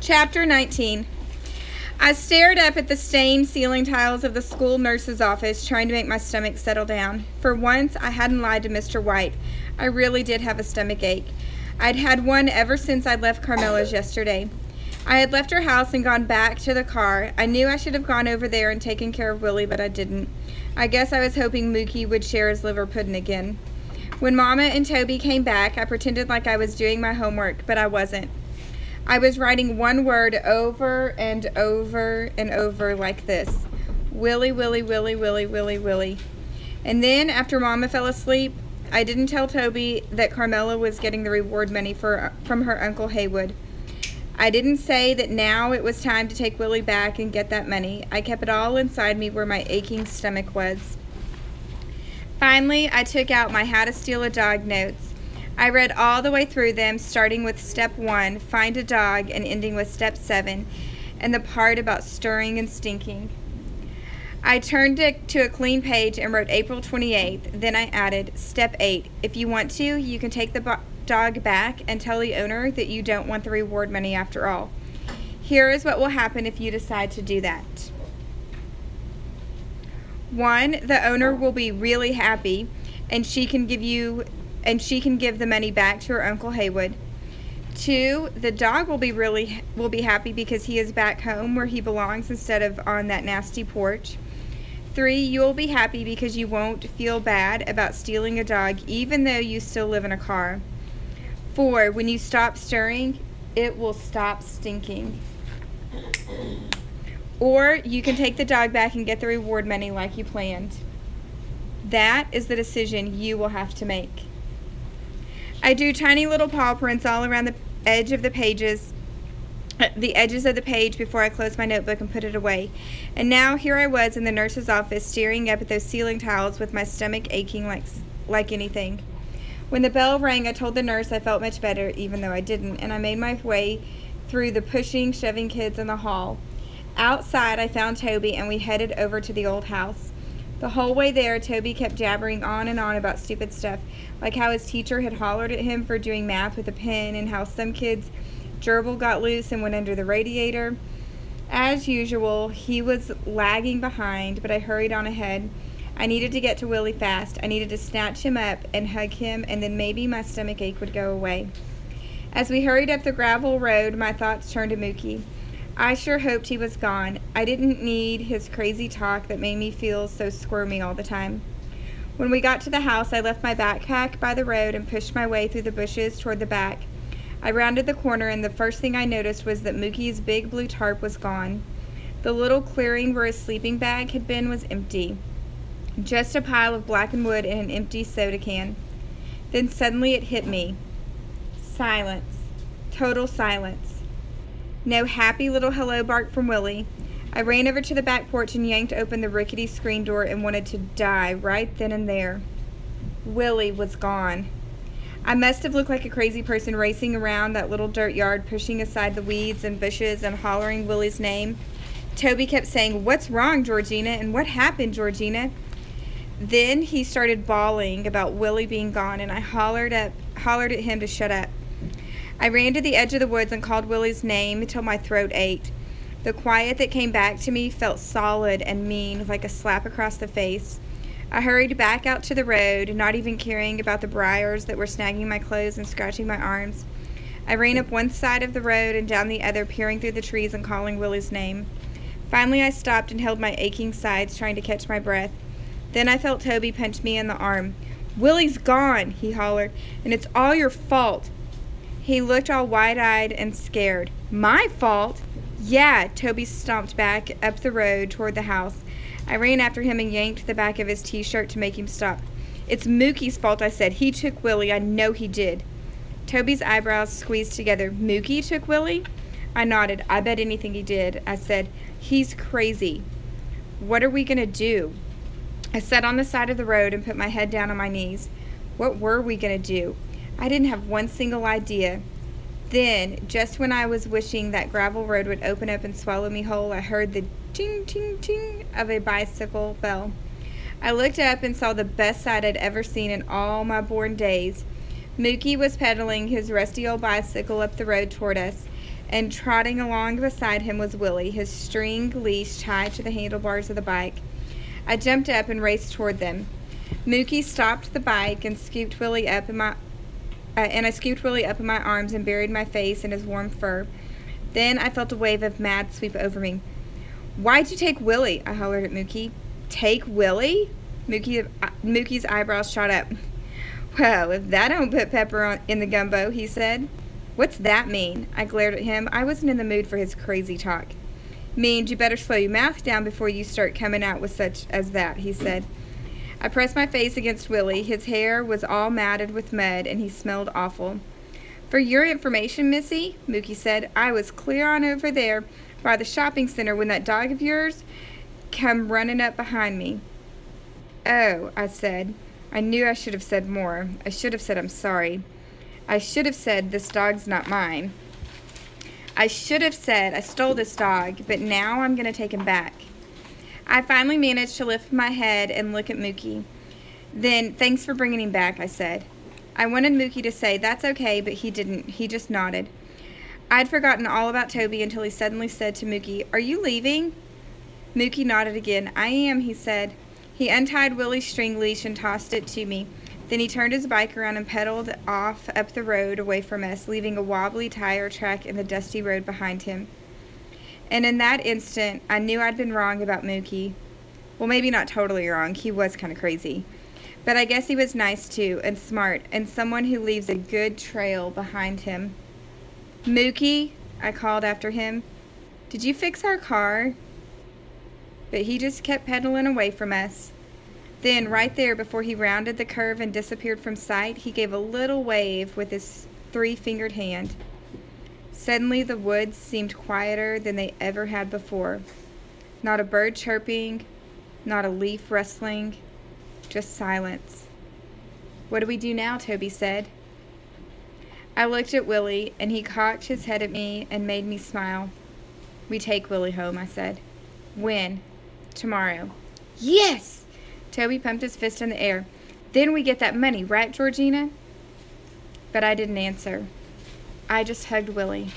Chapter 19. I stared up at the stained ceiling tiles of the school nurse's office, trying to make my stomach settle down. For once, I hadn't lied to Mr. White. I really did have a stomach ache. I'd had one ever since I'd left Carmela's yesterday. I had left her house and gone back to the car. I knew I should have gone over there and taken care of Willie, but I didn't. I guess I was hoping Mookie would share his liver pudding again. When Mama and Toby came back, I pretended like I was doing my homework, but I wasn't. I was writing one word over and over and over like this. Willie, Willie, Willie, Willie, Willie, Willie. And then, after Mama fell asleep, I didn't tell Toby that Carmela was getting the reward money from her Uncle Haywood. I didn't say that now it was time to take Willie back and get that money. I kept it all inside me where my aching stomach was. Finally, I took out my How to Steal a Dog notes. I read all the way through them, starting with step 1, find a dog, and ending with step 7, and the part about stirring and stinking. I turned to a clean page and wrote April 28th. Then I added, step 8, if you want to, you can take the dog back and tell the owner that you don't want the reward money after all. Here is what will happen if you decide to do that. 1, the owner will be really happy, and she can give the money back to her Uncle Haywood. 2, the dog will be happy because he is back home where he belongs instead of on that nasty porch. 3, you will be happy because you won't feel bad about stealing a dog even though you still live in a car. 4, when you stop stirring, it will stop stinking. Or you can take the dog back and get the reward money like you planned. That is the decision you will have to make. I drew tiny little paw prints all around the edges of the page before I closed my notebook and put it away. And now here I was in the nurse's office staring up at those ceiling tiles with my stomach aching like anything. When the bell rang, I told the nurse I felt much better, even though I didn't, and I made my way through the pushing, shoving kids in the hall. Outside, I found Toby, and we headed over to the old house. The whole way there, Toby kept jabbering on and on about stupid stuff, like how his teacher had hollered at him for doing math with a pen, and how some kid's gerbil got loose and went under the radiator. As usual, he was lagging behind, but I hurried on ahead. I needed to get to Willie fast. I needed to snatch him up and hug him, and then maybe my stomach ache would go away. As we hurried up the gravel road, my thoughts turned to Mookie. I sure hoped he was gone. I didn't need his crazy talk that made me feel so squirmy all the time. When we got to the house, I left my backpack by the road and pushed my way through the bushes toward the back. I rounded the corner, and the first thing I noticed was that Mookie's big blue tarp was gone. The little clearing where his sleeping bag had been was empty. Just a pile of blackened wood and an empty soda can. Then suddenly it hit me. Silence. Total silence. No happy little hello bark from Willie. I ran over to the back porch and yanked open the rickety screen door and wanted to die right then and there. Willie was gone. I must have looked like a crazy person racing around that little dirt yard, pushing aside the weeds and bushes and hollering Willie's name. Toby kept saying, "What's wrong, Georgina?" and "What happened, Georgina?" Then he started bawling about Willie being gone, and I hollered at him to shut up. I ran to the edge of the woods and called Willie's name until my throat ached. The quiet that came back to me felt solid and mean, like a slap across the face. I hurried back out to the road, not even caring about the briars that were snagging my clothes and scratching my arms. I ran up one side of the road and down the other, peering through the trees and calling Willie's name. Finally, I stopped and held my aching sides, trying to catch my breath. Then I felt Toby punch me in the arm. "Willie's gone," he hollered, "and it's all your fault." He looked all wide-eyed and scared. "My fault?" "Yeah." Toby stomped back up the road toward the house. I ran after him and yanked the back of his t-shirt to make him stop. "It's Mookie's fault," I said. "He took Willie. I know he did." Toby's eyebrows squeezed together. "Mookie took Willie?" I nodded. "I bet anything he did." I said, "He's crazy." "What are we going to do?" I sat on the side of the road and put my head down on my knees. What were we going to do? I didn't have one single idea. Then, just when I was wishing that gravel road would open up and swallow me whole, I heard the ting, ting, ting of a bicycle bell. I looked up and saw the best sight I'd ever seen in all my born days. Mookie was pedaling his rusty old bicycle up the road toward us. and trotting along beside him was Willie, his string leash tied to the handlebars of the bike. I jumped up and raced toward them. Mookie stopped the bike and scooped Willie up in my I scooped Willie up in my arms and buried my face in his warm fur. Then I felt a wave of mad sweep over me. "Why'd you take Willie?" I hollered at Mookie. "Take Willie?" Mookie's eyebrows shot up. "Well, if that don't put pepper in the gumbo," he said. "What's that mean?" I glared at him. I wasn't in the mood for his crazy talk. "Means you better slow your mouth down before you start coming out with such as that," he said. I pressed my face against Willie. His hair was all matted with mud, and he smelled awful. "For your information, Missy," Mookie said, "I was clear on over there by the shopping center when that dog of yours come running up behind me." "Oh," I said. I knew I should have said more. I should have said I'm sorry. I should have said this dog's not mine. I should have said I stole this dog, but now I'm going to take him back. I finally managed to lift my head and look at Mookie. "Then, thanks for bringing him back," I said. I wanted Mookie to say, "That's okay," but he didn't. He just nodded. I'd forgotten all about Toby until he suddenly said to Mookie, "Are you leaving?" Mookie nodded again. "I am," he said. He untied Willie's string leash and tossed it to me. Then he turned his bike around and pedaled off up the road away from us, leaving a wobbly tire track in the dusty road behind him. And in that instant, I knew I'd been wrong about Mookie. Well, maybe not totally wrong. He was kind of crazy. But I guess he was nice too, and smart, and someone who leaves a good trail behind him. "Mookie," I called after him, "did you fix our car?" But he just kept pedaling away from us. Then, right there before he rounded the curve and disappeared from sight, he gave a little wave with his three-fingered hand. Suddenly, the woods seemed quieter than they ever had before. Not a bird chirping, not a leaf rustling, just silence. "What do we do now?" Toby said. I looked at Willie, and he cocked his head at me and made me smile. "We take Willie home," I said. "When?" "Tomorrow." "Yes!" Toby pumped his fist in the air. "Then we get that money, right, Georgina?" But I didn't answer. I just hugged Willie.